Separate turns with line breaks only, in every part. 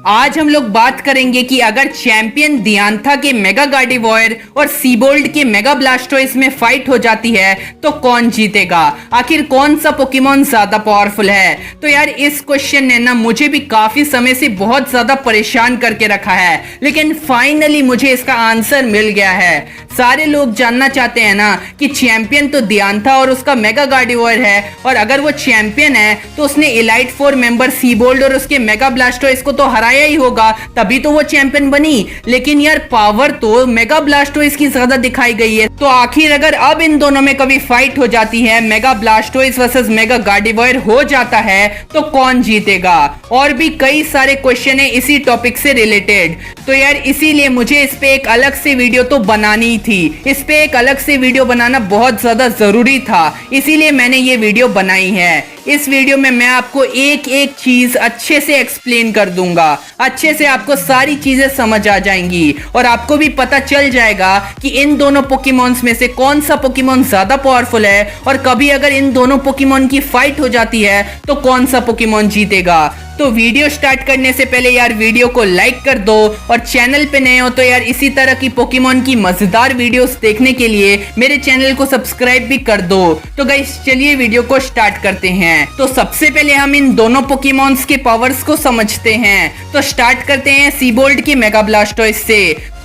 आज हम लोग बात करेंगे कि अगर चैंपियन दियांथा के मेगा गार्डिवॉयर और सीबोल्ड के मेगा ब्लास्टोइस में फाइट हो जाती है तो कौन जीतेगा। आखिर कौन सा पोकेमॉन ज्यादा पावरफुल है। तो यार इस क्वेश्चन ने ना मुझे भी काफी समय से बहुत ज्यादा परेशान करके रखा है, लेकिन फाइनली मुझे इसका आंसर मिल गया है। सारे लोग जानना चाहते हैं ना कि चैंपियन तो दियांथा और उसका मेगा गार्डिवॉयर है, और अगर वो चैंपियन है तो उसने इलाइट 4 मेंबर सीबोल्ड और उसके मेगा ब्लास्टोइस को तो हराया ही होगा, तभी तो वो चैंपियन बनी। लेकिन यार पावर तो मेगा ब्लास्टोइस की ज्यादा दिखाई गई है, तो आखिर अगर अब इन दोनों में कभी फाइट हो जाती है, मेगा ब्लास्टोइस वर्सेस मेगा गार्डिवॉयर हो जाता है, तो कौन जीतेगा। और भी कई सारे क्वेश्चन है इसी टॉपिक से रिलेटेड, तो यार इसीलिए मुझे इस पे एक अलग से वीडियो तो बनानी थी। इस पे एक अलग से वीडियो बनाना बहुत ज्यादा जरूरी था, इसीलिए मैंने ये वीडियो बनाई है। इस वीडियो में मैं आपको एक एक चीज अच्छे से एक्सप्लेन कर दूंगा, अच्छे से आपको सारी चीजें समझ आ जाएंगी और आपको भी पता चल जाएगा कि इन दोनों पोकेमॉन्स में से कौन सा पोकेमॉन ज्यादा पावरफुल है, और कभी अगर इन दोनों पोकेमॉन की फाइट हो जाती है तो कौन सा पोकेमॉन जीतेगा। तो वीडियो स्टार्ट करने से पहले यार वीडियो को लाइक कर दो, और चैनल पे नए हो तो यार इसी तरह की पोकेमॉन की मजेदार वीडियोस देखने के लिए मेरे चैनल को सब्सक्राइब भी कर दो। तो गाइस चलिए वीडियो को स्टार्ट करते हैं। तो सबसे पहले हम इन दोनों पोकेमॉन्स के पावर्स को समझते हैं। तो स्टार्ट करते हैं सीबोल्ड के मेगा ब्लास्टोइस से।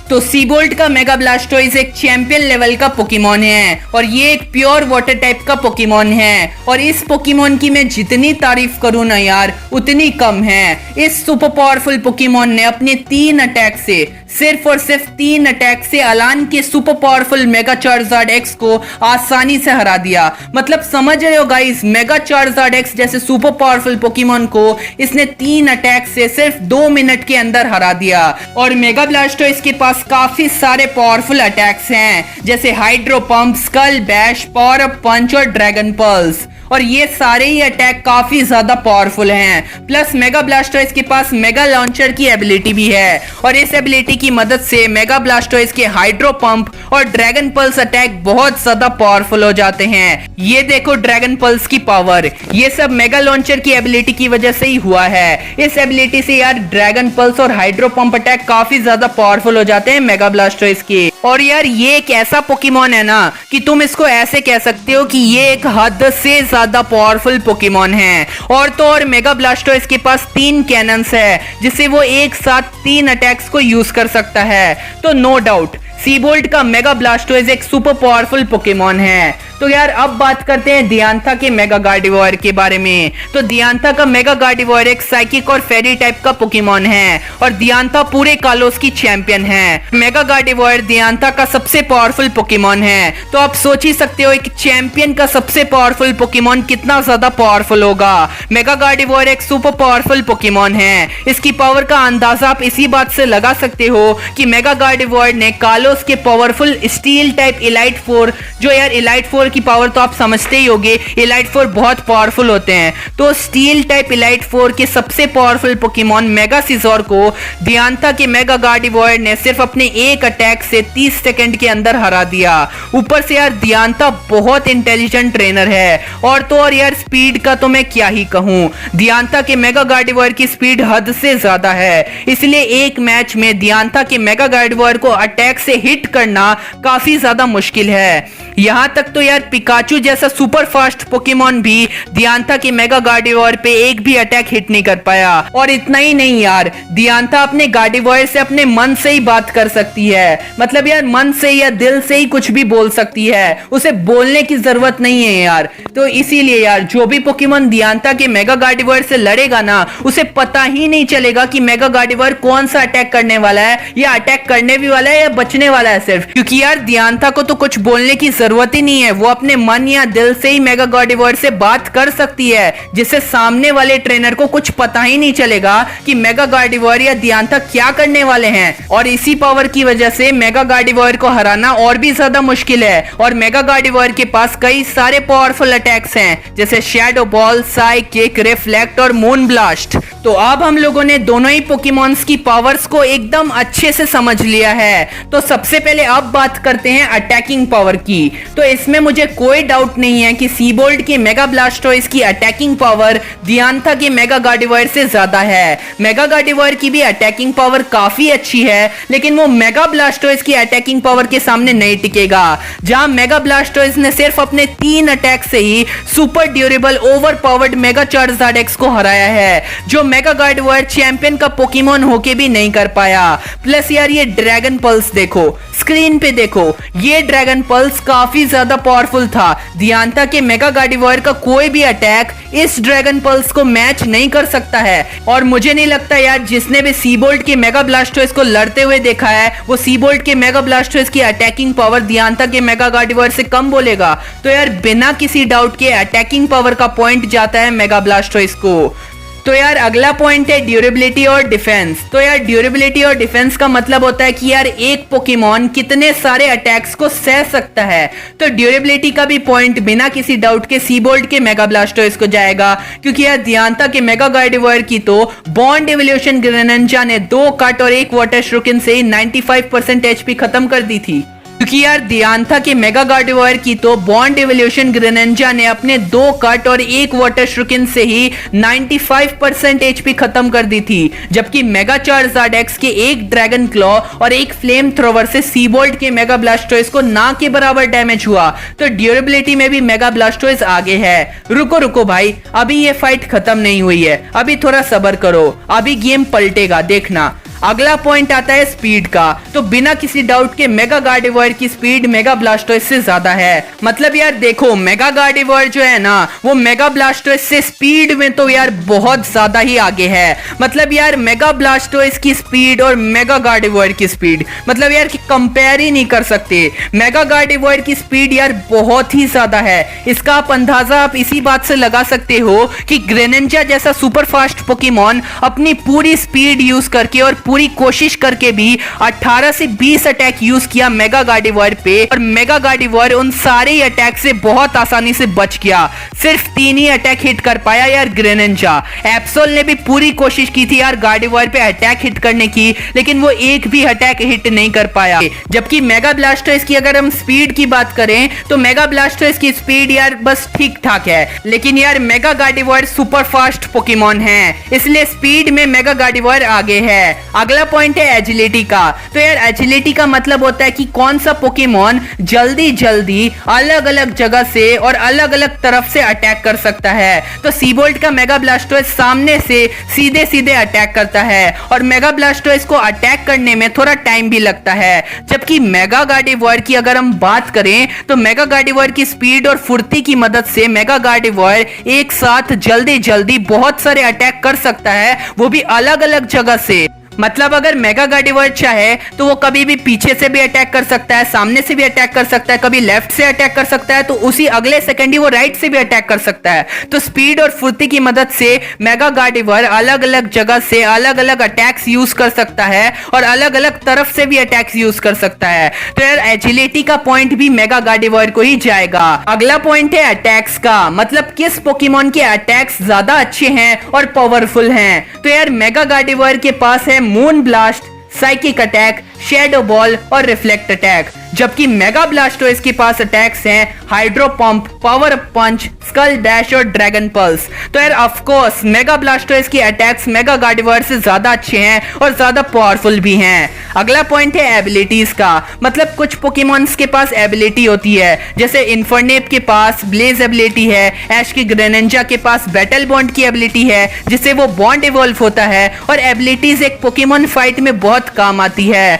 तो सीबोल्ड का मेगा ब्लास्टोइस एक चैंपियन लेवल का पोकेमॉन है, और ये एक प्योर वाटर टाइप का पोकेमॉन है। और इस पोकेमॉन की मैं जितनी तारीफ करूं ना यार उतनी कम है। इस सुपर पावरफुल पोकेमॉन ने अपने 3 अटैक से, सिर्फ और सिर्फ 3 अटैक से अलान के super powerful mega Charizard X को आसानी से हरा दिया। मतलब समझ रहे हो गाइस, मेगा चार्जार्ड एक्स जैसे सुपर पावरफुल पोकेमॉन को इसने 3 अटैक से सिर्फ 2 मिनट के अंदर हरा दिया। और मेगा ब्लास्टोइस के पास काफी सारे पावरफुल अटैक्स हैं, जैसे hydro pump, skull bash, power up punch और ड्रैगन पल्स, और ये सारे ही अटैक काफी ज्यादा पावरफुल हैं। प्लस मेगा ब्लास्टोइस के पास मेगा लॉन्चर की एबिलिटी भी है, और इस एबिलिटी की मदद से मेगा ब्लास्टोइस के हाइड्रो पंप और ड्रैगन पल्स अटैक बहुत ज्यादा पावरफुल हो जाते हैं। ये देखो ड्रैगन पल्स की पावर, ये सब मेगा लॉन्चर की एबिलिटी की वजह से ही हुआ है। इस एबिलिटी से यार ड्रैगन पल्स और हाइड्रो पंप अटैक काफी ज्यादा पावरफुल हो जाते हैं मेगा ब्लास्टोइस के। और यार ये एक ऐसा पोकेमॉन है ना कि तुम इसको ऐसे कह सकते हो कि ये एक हद से ज्यादा पावरफुल पोकेमॉन है। और तो और मेगा ब्लास्टोइस के पास 3 कैनन्स है, जिससे वो एक साथ 3 अटैक्स को यूज कर सकता है। तो नो डाउट सीबोल्ड का मेगा ब्लास्टोइस एक सुपर पावरफुल पोकेमॉन है। तो यार अब बात करते हैं दियांथा के मेगा गार्डिवॉयर के बारे में। तो दियांथा का मेगा गार्डिवॉयर एक साइकिक और फेरी टाइप का पोकेमॉन है, और दियांथा पूरे कालोस की चैंपियन है। मेगा गार्डिवॉयर दियांथा का सबसे पावरफुल पोकेमॉन है। तो आप सोच ही सकते हो एक चैंपियन का सबसे पावरफुल पोकेमॉन कितना ज्यादा पावरफुल होगा। मेगा गार्डिवॉयर एक सुपर पावरफुल पोकेमॉन है। इसकी पावर का अंदाजा आप इसी बात से लगा सकते हो कि मेगा गार्डिवॉयर ने कालोस के पावरफुल स्टील टाइप इलाइट 4, जो यार इलाइट 4 की पावर तो आप समझते ही होंगे, इलाइट 4 बहुत पावरफुल होते हैं। तो स्टील टाइप इलाइट 4 के सबसे पावरफुल पोकेमॉन मेगा सीजोर को दियांथा के मेगा गार्डिवॉयर ने सिर्फ अपने एक अटैक से 30 सेकंड के अंदर हरा दिया। ऊपर से यार दियांथा बहुत इंटेलिजेंट ट्रेनर है, और तो और यार स्पीड का तो मैं क्या ही कहूं। दियांथा के मेगा गार्डिवॉयर की स्पीड हद से ज्यादा है, इसलिए एक मैच में दियांथा के मेगा गार्डिवॉयर को अटैक से हिट करना काफी ज्यादा मुश्किल है। यहां तक तो यार पिकाचू जैसा सुपर फास्ट पोकेमॉन भी दियांथा के मेगा गार्डिवॉयर पे एक भी अटैक हिट नहीं कर पाया। और इतना ही नहीं यार, दियांथा अपने गार्डिवॉयर से अपने मन से ही बात कर सकती है। मतलब यार मन से या दिल से ही कुछ भी बोल सकती है, उसे बोलने की जरूरत नहीं है यार। तो इसीलिए यार जो भी पोकेमॉन दियांथा के मेगा गार्डिवॉयर से लड़ेगा ना, उसे पता ही नहीं चलेगा कि मेगा गार्डिवॉयर कौन सा अटैक करने वाला है, या अटैक करने भी वाला है या बचने वाला है सिर्फ। क्योंकि यार दियांथा को तो कुछ बोलने की जरूरत ही नहीं है, वो अपने मन या दिल से ही मेगा गार्डिवॉयर से बात कर सकती है, जिससे सामने वाले ट्रेनर को कुछ पता ही नहीं चलेगा कि मेगा गार्डिवॉयर या दियांथा क्या करने वाले हैं। और इसी पावर की वजह से मेगा गार्डिवॉयर को हराना और भी ज्यादा मुश्किल है। और मेगा गार्डिवॉयर के पास कई सारे पावरफुल अटैक्स हैं, जैसे शैडो बॉल, साइकिक, रिफ्लेक्ट और मून ब्लास्ट। तो अब हम लोगों ने दोनों ही पोकेमॉन्स की पावर्स को एकदम अच्छे से समझ लिया है। तो सबसे पहले अब बात करते हैं अटैकिंग पावर की। तो इसमें मुझे कोई डाउट नहीं है कि सीबोल्ट के मेगा ब्लास्टोइस की अटैकिंग पावर दियांथा के मेगा गार्डिवॉयर से ज्यादा है। मेगा गार्डिवॉयर की भी अटैकिंग पावर काफी अच्छी है, लेकिन वो मेगा ब्लास्टोइस की अटैकिंग पावर के सामने नहीं टिकेगा। जहां मेगा ब्लास्टोइस ने सिर्फ अपने 3 अटैक से ही super durable overpowered mega Charizard X को हराया है, जो मेगा गार्डिवॉयर चैंपियन का पोकेमॉन होके भी नहीं कर पाया। प्लस यार ये ड्रैगन पल्स देखो, स्क्रीन पे देखो, ये ड्रैगन पल्स काफी ज्यादा पावरफुल था। दियांथा के मेगा गार्डिवॉयर का कोई भी अटैक इस ड्रैगन पल्स को मैच नहीं कर सकता है। और मुझे नहीं लगता यार जिसने भी सीबोल्ट के मेगा ब्लास्टोइस को लड़ते हुए देखा है वो सीबोल्ट के मेगा ब्लास्टोइस की अटैकिंग पावर दियांथा के मेगा गार्डिवॉयर से कम बोलेगा। तो यार बिना किसी डाउट के अटैकिंग पावर का पॉइंट जाता है मेगा ब्लास्टोइस को। तो यार अगला पॉइंट है ड्यूरेबिलिटी और डिफेंस। तो यार ड्यूरेबिलिटी और डिफेंस का मतलब होता है कि यार एक पोकेमॉन कितने सारे अटैक्स को सह सकता है। तो ड्यूरेबिलिटी का भी पॉइंट बिना किसी डाउट के सीबोल्ट के मेगा ब्लास्टोइस को जाएगा, क्योंकि यार दियांथा के मेगा गार्डिवॉयर की तो बॉन्ड एवोल्यूशन ग्रेनेंजा ने 2 कट और 1 वाटर श्रुकिन से 95% एचपी खत्म कर दी थी। क्योंकि यार दियांथा के मेगा गार्डिवॉयर की तो बॉन्ड एवोल्यूशन ग्रेनेंजा ने अपने 2 कट और 1 वाटर श्रुकिन से ही 95% एचपी खत्म कर दी थी, जबकि मेगा चार्जार्ड एक्स के 1 ड्रैगन क्लॉ और 1 फ्लेम थ्रोवर से सीबोल्ट के मेगा ब्लास्टोइस को ना के बराबर डैमेज हुआ। तो ड्यूरेबिलिटी में भी मेगा ब्लास्टोइस आगे है। रुको भाई, अभी ये फाइट खत्म नहीं हुई है, अभी थोड़ा सब्र करो, अभी गेम पलटेगा देखना। अगला पॉइंट आता है स्पीड का। तो बिना किसी डाउट के मेगा गार्डिवॉयर की स्पीड मेगा ब्लास्टोइस से ज्यादा है। मतलब यार देखो, मेगा गार्डिवॉयर जो है ना वो मेगा ब्लास्टोइस से स्पीड में तो यार बहुत ज्यादा ही आगे है। मतलब यार मेगा ब्लास्टोइस की स्पीड और मेगा गार्डिवॉयर की स्पीड मतलब यार कंपेयर ही नहीं कर सकते। मेगा गार्डिवॉयर की स्पीड यार बहुत ही ज्यादा है। इसका आप अंदाजा आप इसी बात से लगा सकते हो कि ग्रेनेंजा जैसा सुपर फास्ट पोकेमॉन अपनी पूरी स्पीड यूज करके और पूरी कोशिश करके भी 18 से 20 अटैक यूज किया मेगा गार्डिवॉयर पे, और मेगा गार्डिवॉयर उन सारे ही अटैक से बहुत आसानी से बच गया। सिर्फ 3 ही अटैक हिट कर पाया यार ग्रेनेंजा। एप्सोल ने भी पूरी कोशिश की थी यार गार्डिवॉयर पे अटैक हिट करने की, लेकिन वो एक भी अटैक हिट नहीं कर पाया। जबकि मेगा ब्लास्टोइस की अगर हम स्पीड की बात करें तो मेगा ब्लास्टोइस की स्पीड यार बस ठीक ठाक है, लेकिन यार मेगा गार्डिवॉयर सुपर फास्ट पोकेमॉन है, इसलिए स्पीड में मेगा गार्डिवॉयर आगे है। अगला पॉइंट है एजिलिटी का। तो यार एजिलिटी का मतलब होता है कि कौन सा पोकेमॉन जल्दी अलग अलग जगह से और अलग अलग तरफ से अटैक कर सकता है। तो सीबोल्ट का मेगा ब्लास्टोइस सामने से सीधे अटैक करता है, और मेगा ब्लास्टोइस को अटैक करने में थोड़ा टाइम भी लगता है। जबकि मेगा गार्डिवॉयर की अगर हम बात करें तो मेगा गार्डिवॉयर की स्पीड और फुर्ती की मदद से मेगा गार्डिवॉयर एक साथ जल्दी बहुत सारे अटैक कर सकता है, वो भी अलग अलग जगह से। मतलब अगर मेगा गार्डिवॉयर चाहे तो वो कभी भी पीछे से भी अटैक कर सकता है, सामने से भी अटैक कर सकता है, कभी लेफ्ट से अटैक कर सकता है तो उसी अगले सेकंड ही वो राइट से भी अटैक कर सकता है। तो स्पीड और फुर्ती की मदद से मेगा गार्डिवॉयर अलग अलग जगह से अलग अलग अटैक्स यूज कर सकता है और अलग अलग तरफ से भी अटैक्स यूज कर सकता है। तो यार एजिलिटी का पॉइंट भी मेगा गार्डिवॉयर को ही जाएगा। अगला पॉइंट है अटैक्स का। मतलब किस पोकेमॉन के अटैक्स ज्यादा अच्छे हैं और पावरफुल हैं। तो यार मेगा गार्डिवॉयर के पास है moon blast, psychic attack, shadow ball और रिफ्लेक्ट अटैक, जबकि मेगा ब्लास्टोइस के पास अटैक्स हैं हाइड्रो पंप, पावर पंच, स्कल डैश और ड्रैगन पल्स। तो यार ऑफ कोर्स मेगा ब्लास्टोइस के अटैक्स मेगा गार्डिवॉयर से ज्यादा अच्छे हैं और ज्यादा पावरफुल भी हैं। अगला पॉइंट है एबिलिटीज का। मतलब कुछ पोकेमॉन्स के पास एबिलिटी होती है, जैसे इन्फर्नेप के पास ब्लेज एबिलिटी है, ऐश की ग्रेनेंजा के पास बैटल बॉन्ड की एबिलिटी है जिससे वो बॉन्ड इवॉल्व होता है, और एबिलिटीज एक पोकेमॉन फाइट में बहुत काम आती है।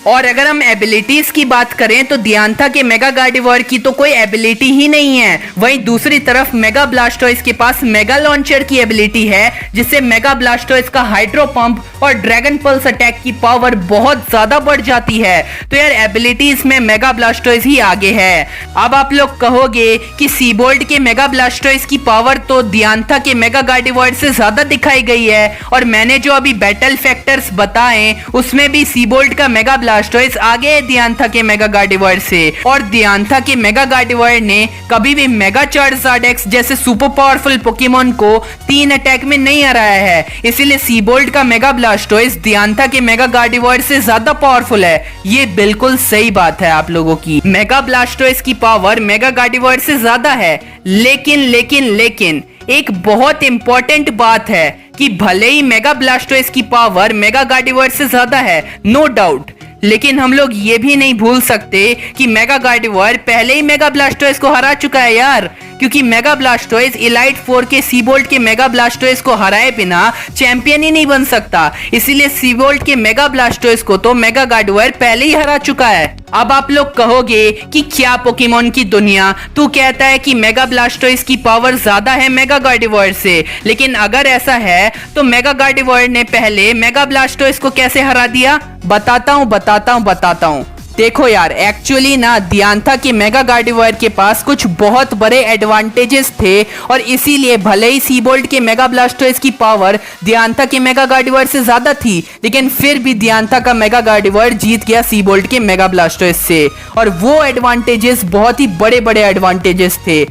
और अगर हम एबिलिटीज की बात करें तो दियांथा के मेगा गार्डिवॉयर की तो कोई एबिलिटी ही नहीं है। वहीं दूसरी तरफ मेगा ब्लास्टोइस के पास मेगा लॉन्चर की एबिलिटी है, जिससे मेगा ब्लास्टोइस का हाइड्रो पंप और ड्रैगन पल्स अटैक की पावर बहुत ज्यादा बढ़ जाती है। तो यार एबिलिटीज में मेगा ब्लास्टोइस ही आगे है। अब आप लोग कहोगे कि सीबोल्ट के मेगा ब्लास्टोइस की पावर तो दियांथा के मेगा गार्डिवॉयर से ज्यादा दिखाई गई है, और मैंने जो अभी बैटल फैक्टर्स बताए उसमें भी सीबोल्ट का मेगा ब्लास्टोइस आगे है दियांथा के मेगा गार्डिवॉयर से, और दियांथा के मेगा गार्डिवॉयर ने कभी भी मेगा चार्जार्ड जैसे सुपर पावरफुल पोकेमोन को 3 अटैक में नहीं हराया है। इसीलिए सीबोल्ट का मेगा ब्लास्टोइस दियांथा के मेगा गार्डिवॉयर से ज्यादा पावरफुल है। ये बिल्कुल सही बात है आप लोगों की। मेगा ब्लास्टोइस की पावर मेगा गार्डिवॉयर से ज्यादा है, लेकिन एक बहुत इंपॉर्टेंट बात है कि भले ही मेगा ब्लास्टोइस की पावर मेगा गार्डिवॉयर से ज्यादा है, नो डाउट, लेकिन हम लोग ये भी नहीं भूल सकते कि मेगा गार्डिवॉयर पहले ही मेगा ब्लास्टोइस को हरा चुका है यार, क्योंकि मेगा ब्लास्टोइस इलाइट 4 के सीबोल्ट के मेगा ब्लास्टोइस को हराए बिना चैंपियन ही नहीं बन सकता। इसीलिए सीबोल्ट के मेगा ब्लास्टोइस को तो मेगा गार्डिवॉयर पहले ही हरा चुका है। अब आप लोग कहोगे कि क्या पोकेमोन की दुनिया, तू कहता है कि मेगा ब्लास्टोइस की पावर ज्यादा है मेगा गार्डिवॉयर से, लेकिन अगर ऐसा है तो मेगा गार्डिवॉयर ने पहले मेगा ब्लास्टोइस को कैसे हरा दिया? बताता हूँ। देखो यार, एक्चुअली ना दियांथा के मेगा गार्डिवॉयर के पास कुछ बहुत बड़े एडवांटेजेस थे, और इसीलिए भले ही सीबोल्ट के मेगा ब्लास्टोइस की पावर दियांथा के मेगा गार्डिवॉयर से ज्यादा थी, लेकिन फिर भी दियांथा का मेगा गार्डिवॉयर जीत गया सीबोल्ट के मेगा ब्लास्टोइस से। और वो एडवांटेजेस बहुत ही बड़े बड़े एडवांटेजेस थे।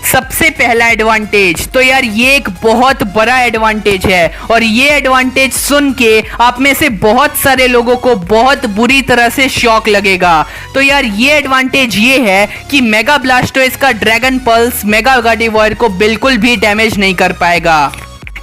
सबसे पहला एडवांटेज तो यार ये एक बहुत बड़ा एडवांटेज है, और ये एडवांटेज सुन के आप में से बहुत सारे लोगों को बहुत बुरी तरह से शॉक लगेगा। तो यार ये एडवांटेज ये है कि मेगा ब्लास्टोइस का ड्रैगन पल्स मेगा गार्डिवॉयर को बिल्कुल भी डैमेज नहीं कर पाएगा,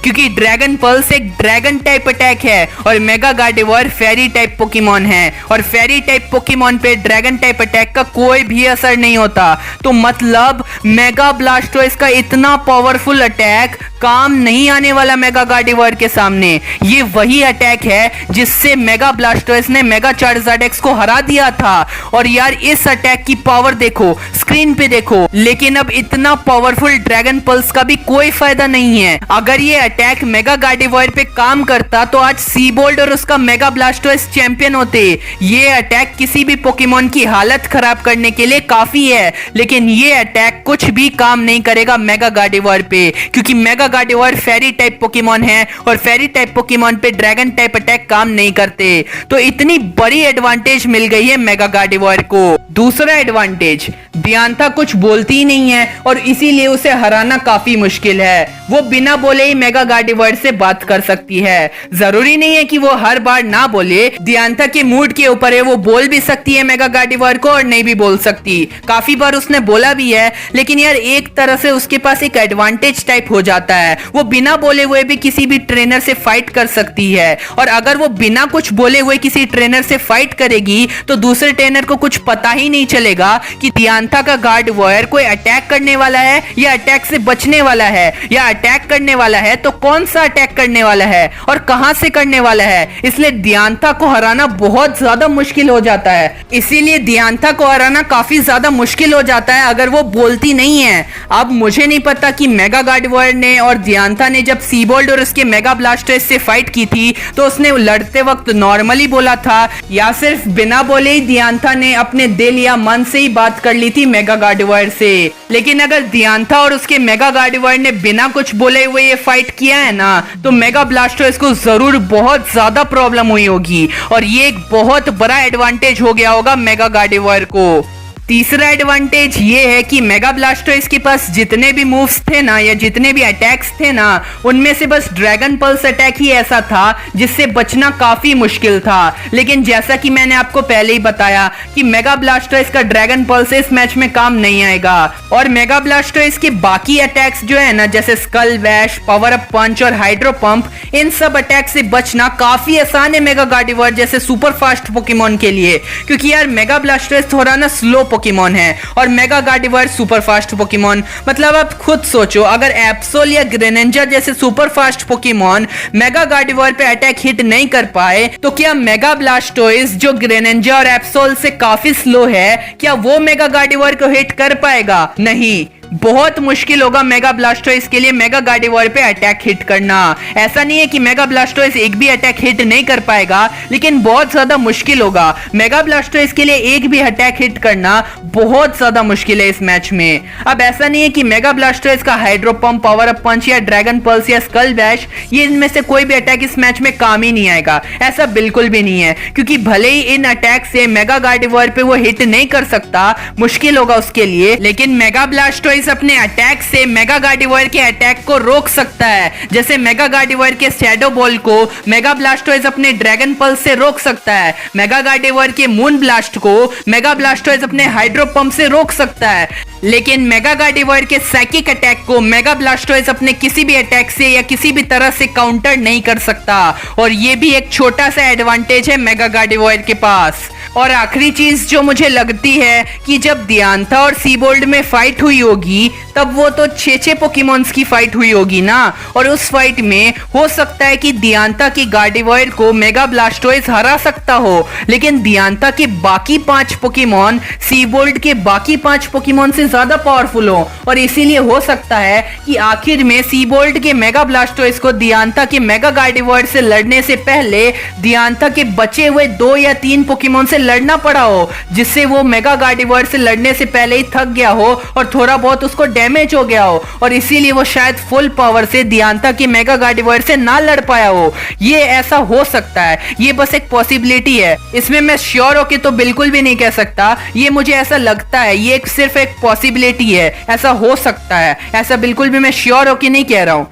क्योंकि ड्रैगन पल्स एक ड्रैगन टाइप अटैक है और मेगा गार्डिवॉयर फेरी टाइप पोकेमोन है, और फेरी टाइप पोकेमोन पे ड्रैगन टाइप अटैक का कोई भी असर नहीं होता। तो मतलब मेगा ब्लास्टोइस का इतना पावरफुल अटैक काम नहीं आने वाला मेगा गार्डिवॉयर के सामने। ये वही अटैक है जिससे मेगा ब्लास्टोइस ने मेगा चार्जार्ड को हरा दिया था। और यार इस अटैक की पावर देखो, स्क्रीन पे देखो, लेकिन अब इतना पावरफुल ड्रैगन पल्स का भी कोई फायदा नहीं है। अगर ये अटैक मेगा गार्डिवॉयर पे काम करता तो आज सीबोल्ट और उसका मेगा ब्लास्टोइस चैंपियन होते। ये अटैक किसी भी पोकेमोन की हालत खराब करने के लिए काफी है, लेकिन ये अटैक कुछ भी काम नहीं करेगा मेगा गार्डिवॉयर पे, क्योंकि मेगा गार्डिवॉयर फेरी टाइप पोकेमोन है और फेरी टाइप पोकेमोन पे ड्रैगन टाइप अटैक काम नहीं करते। तो इतनी बड़ी एडवांटेज मिल गई है मेगा गार्डिवॉयर को। दूसरा एडवांटेज, दियांथा कुछ बोलती ही नहीं है और इसीलिए उसे हराना काफी मुश्किल है। वो बिना बोले ही मेगा गार्डिवॉयर से बात कर सकती है। जरूरी नहीं है कि वो हर बार ना बोले, दियांथा के मूड के ऊपर है, वो बोल भी सकती है मेगा गार्डिवॉयर को और नहीं भी बोल सकती। काफी बार उसने बोला भी है, लेकिन यार एक तरह से उसके पास एक एडवांटेज टाइप हो जाता है। वो बिना बोले हुए भी किसी भी ट्रेनर से फाइट कर सकती है, और अगर वो बिना कुछ बोले हुए किसी ट्रेनर से फाइट करेगी तो दूसरे ट्रेनर को कुछ पता ही नहीं चलेगा कि दियांथा का गार्डिवॉयर कोई अटैक करने वाला है या अटैक से बचने वाला है, या अटैक करने वाला है तो कौन सा अटैक करने वाला है और कहां से करने वाला है। इसलिए दियांथा को हराना बहुत ज्यादा मुश्किल हो जाता है। इसीलिए दियांथा को हराना काफी ज्यादा मुश्किल हो जाता है अगर वो बोलती नहीं है। अब मुझे नहीं पता कि मेगा गार्डिवॉयर ने और दियांथा ने जब सीबोल्ट और उसके मेगा ब्लास्टोइस से फाइट की थी तो उसने लड़ते वक्त नॉर्मली बोला था, या सिर्फ बिना बोले ही दियांथा ने अपने दिल या मन से ही बात कर ली थी मेगा गार्डिवॉयर से। लेकिन अगर दियांथा और उसके मेगा गार्डिवॉयर ने बिना कुछ बोले हुए ये फाइट किया है ना, तो मेगा ब्लास्टोइस को जरूर बहुत ज्यादा प्रॉब्लम हुई होगी, और ये एक बहुत बड़ा एडवांटेज हो गया होगा मेगा गार्डिवॉयर को। तीसरा एडवांटेज ये है कि मेगा ब्लास्टोइस के पास जितने भी मूव्स थे ना, या जितने भी अटैक्स थे ना, उनमें से बस ड्रैगन पल्स अटैक ही ऐसा था जिससे बचना काफी मुश्किल था। लेकिन जैसा कि मैंने आपको पहले ही बताया कि मेगा ब्लास्टोइस का ड्रैगन पल्स इस मैच में काम नहीं आएगा, और मेगा ब्लास्टोइस के बाकी अटैक्स जो है ना, जैसे स्कल वैश, पावर अप पंच और हाइड्रो पंप, इन सब अटैक से बचना काफी आसान है मेगा गार्डिवॉयर जैसे सुपर फास्ट पोकेमोन के लिए, क्योंकि यार मेगा ब्लास्टोइस थोड़ा ना स्लो पोकेमोन है और मेगा गार्डिवॉयर सुपर फास्ट पोकेमोन। मतलब आप खुद सोचो, अगर एप्सोल या ग्रेनेंजर जैसे सुपर फास्ट पोकेमोन मेगा गार्डिवॉयर पे अटैक हिट नहीं कर पाए, तो क्या मेगा ब्लास्टोइस जो ग्रेनेंजर और एप्सोल से काफी स्लो है, क्या वो मेगा गार्डिवॉयर को हिट कर पाएगा? नहीं, बहुत मुश्किल होगा मेगा ब्लास्टोइस के लिए मेगा गार्डिवॉर पे अटैक हिट करना। ऐसा नहीं है कि मेगा ब्लास्टोइस एक भी अटैक हिट नहीं कर पाएगा, लेकिन बहुत ज्यादा मुश्किल होगा मेगा ब्लास्टोइस के लिए एक भी अटैक हिट करना। बहुत ज्यादा मुश्किल है इस मैच में। अब ऐसा नहीं है कि मेगा ब्लास्टोइस का हाइड्रो पंप, पावर अप पंच या ड्रैगन पल्स या स्कल बैश, ये इनमें से कोई भी अटैक इस मैच में काम ही नहीं आएगा। ऐसा बिल्कुल भी नहीं है, क्योंकि भले ही इन अटैक से मेगा गार्डिवॉर पे वो हिट नहीं कर सकता, मुश्किल होगा उसके लिए, लेकिन मेगा ब्लास्टोइस अपने अटैक से मेगा गार्डिवॉर के अटैक को रोक सकता है। जैसे मेगा गार्डिवॉर के शैडो बॉल को मेगा ब्लास्टोइस अपने ड्रैगन पल्स से रोक सकता है, मेगा गार्डिवॉर के मून ब्लास्ट को मेगा ब्लास्टोइस अपने हाइड्रो पंप से रोक सकता है, लेकिन मेगा गार्डिवॉर के साइकिक अटैक को मेगा ब्लास्टोइस अपने किसी भी अटैक से या किसी भी तरह से काउंटर नहीं कर सकता। और ये भी एक छोटा सा एडवांटेज है मेगा गार्डिवॉर के पास। और आखिरी चीज जो मुझे लगती है कि जब दियांथा और सीबोल्ड में फाइट हुई होगी, तब वो तो 6 पोकेमॉन्स की फाइट हुई होगी ना, और उस फाइट में हो सकता है कि दियांथा की गार्डिवॉर को मेगा ब्लास्टोइस हरा सकता हो, लेकिन दियांथा के बाकी 5 पोकेमॉन सीबोल्ड के बाकी 5 पोकेमॉन से ज्यादा पावरफुल हो, और इसीलिए हो सकता है कि आखिर में सीबोल्ड के मेगा ब्लास्टोइस को दियांथा के मेगा गार्डिवॉर से लड़ने से पहले दियांथा के बचे हुए 2 या 3 पोकेमॉन से लड़ना पड़ा हो, जिससे वो मेगा गार्डिवॉर से लड़ने से पहले ही थक गया हो और थोड़ा बहुत उसको डैमेज हो गया हो, और इसीलिए वो शायद फुल पावर से दियांथा के मेगा गार्डिवॉर से ना लड़ पाया हो। ये ऐसा हो सकता है, ये बस एक पॉसिबिलिटी है, इसमें मैं श्योर होके तो बिल्कुल भी नहीं कह सकता, ये मुझे ऐसा लगता है, ये सिर्फ एक पॉसिबिलिटी है, ऐसा हो सकता है, ऐसा बिल्कुल भी मैं श्योर होके नहीं कह रहा हूं।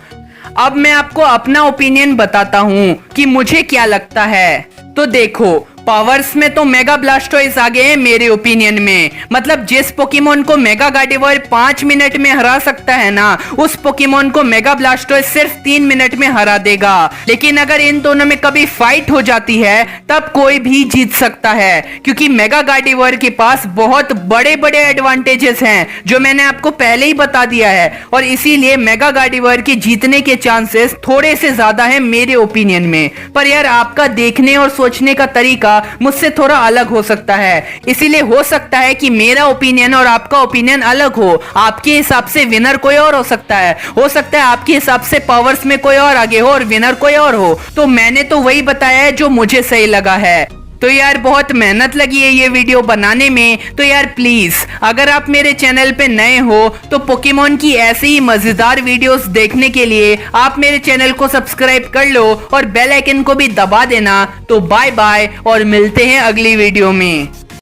अब मैं आपको अपना ओपिनियन बताता हूं कि मुझे क्या लगता है। तो देखो, पावर्स में तो मेगा ब्लास्टोइस आगे है मेरे ओपिनियन में। मतलब जिस पोकेमॉन को मेगा गार्डिवॉर 5 मिनट में हरा सकता है ना, उस पोकेमॉन को मेगा ब्लास्टोइस सिर्फ 3 मिनट में हरा देगा। लेकिन अगर इन दोनों में कभी फाइट हो जाती है, तब कोई भी जीत सकता है, क्योंकि मेगा गार्डिवॉर के पास बहुत बड़े बड़े एडवांटेजेस हैं जो मैंने आपको पहले ही बता दिया है, और इसीलिए मेगा गार्डिवॉर के जीतने के चांसेस थोड़े से ज्यादा है मेरे ओपिनियन में। पर यार, आपका देखने और सोचने का तरीका मुझसे थोड़ा अलग हो सकता है, इसीलिए हो सकता है कि मेरा ओपिनियन और आपका ओपिनियन अलग हो। आपके हिसाब से विनर कोई और हो सकता है, हो सकता है आपके हिसाब से पावर्स में कोई और आगे हो और विनर कोई और हो। तो मैंने तो वही बताया है जो मुझे सही लगा है। तो यार, बहुत मेहनत लगी है ये वीडियो बनाने में, तो यार प्लीज अगर आप मेरे चैनल पे नए हो तो पोकेमॉन की ऐसे ही मजेदार वीडियोस देखने के लिए आप मेरे चैनल को सब्सक्राइब कर लो और बेल आइकन को भी दबा देना। तो बाय बाय, और मिलते हैं अगली वीडियो में।